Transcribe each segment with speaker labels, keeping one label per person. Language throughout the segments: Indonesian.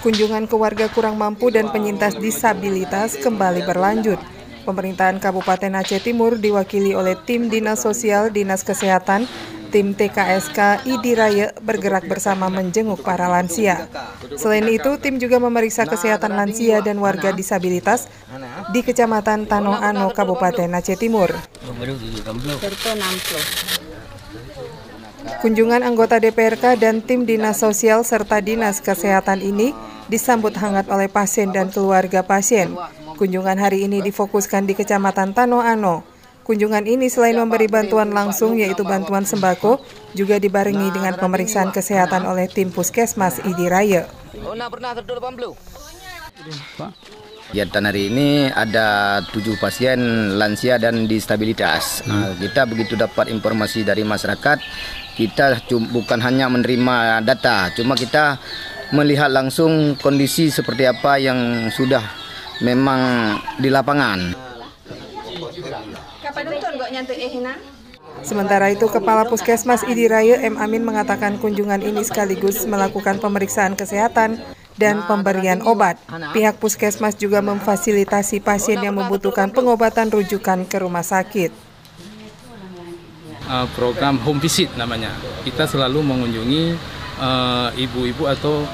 Speaker 1: Kunjungan ke warga kurang mampu dan penyintas disabilitas kembali berlanjut. Pemerintahan Kabupaten Aceh Timur diwakili oleh tim Dinas Sosial, Dinas Kesehatan, tim TKSK ID Raya bergerak bersama menjenguk para lansia. Selain itu, tim juga memeriksa kesehatan lansia dan warga disabilitas di Kecamatan Tanoh Ano, Kabupaten Aceh Timur. Kunjungan anggota DPRK dan tim Dinas Sosial serta Dinas Kesehatan ini disambut hangat oleh pasien dan keluarga pasien. Kunjungan hari ini difokuskan di Kecamatan Tanoh Ano. Kunjungan ini selain memberi bantuan langsung yaitu bantuan sembako, juga dibarengi dengan pemeriksaan kesehatan oleh tim Puskesmas ID Raya.
Speaker 2: Kegiatan hari ini ada 7 pasien lansia dan disabilitas. Kita begitu dapat informasi dari masyarakat, kita bukan hanya menerima data, cuma kita melihat langsung kondisi seperti apa yang sudah memang di lapangan.
Speaker 1: Sementara itu, Kepala Puskesmas ID Raya M. Amin mengatakan kunjungan ini sekaligus melakukan pemeriksaan kesehatan dan pemberian obat. Pihak Puskesmas juga memfasilitasi pasien yang membutuhkan pengobatan rujukan ke rumah sakit.
Speaker 3: Program home visit namanya. Kita selalu mengunjungi ibu-ibu atau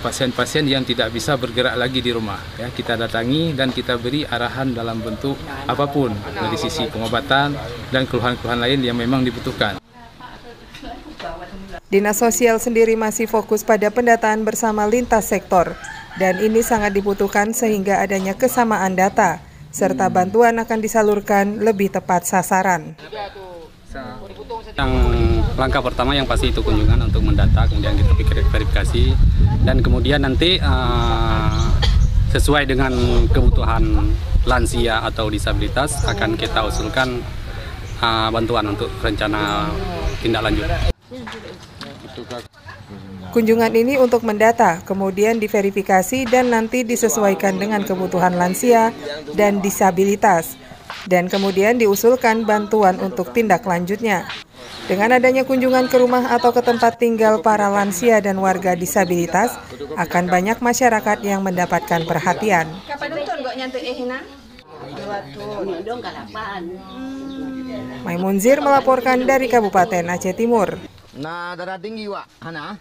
Speaker 3: pasien-pasien yang tidak bisa bergerak lagi di rumah. Ya, kita datangi dan kita beri arahan dalam bentuk apapun dari sisi pengobatan dan keluhan-keluhan lain yang memang dibutuhkan.
Speaker 1: Dinas Sosial sendiri masih fokus pada pendataan bersama lintas sektor, dan ini sangat dibutuhkan sehingga adanya kesamaan data, serta bantuan akan disalurkan lebih tepat sasaran.
Speaker 4: Yang langkah pertama yang pasti itu kunjungan untuk mendata, kemudian kita verifikasi, dan kemudian nanti sesuai dengan kebutuhan lansia atau disabilitas akan kita usulkan bantuan untuk rencana tindak lanjut.
Speaker 1: Kunjungan ini untuk mendata, kemudian diverifikasi dan nanti disesuaikan dengan kebutuhan lansia dan disabilitas. Dan kemudian diusulkan bantuan untuk tindak lanjutnya. Dengan adanya kunjungan ke rumah atau ke tempat tinggal para lansia dan warga disabilitas, akan banyak masyarakat yang mendapatkan perhatian. Maimunzir melaporkan dari Kabupaten Aceh Timur.
Speaker 2: Nah, darah tinggi, Wak. Hana.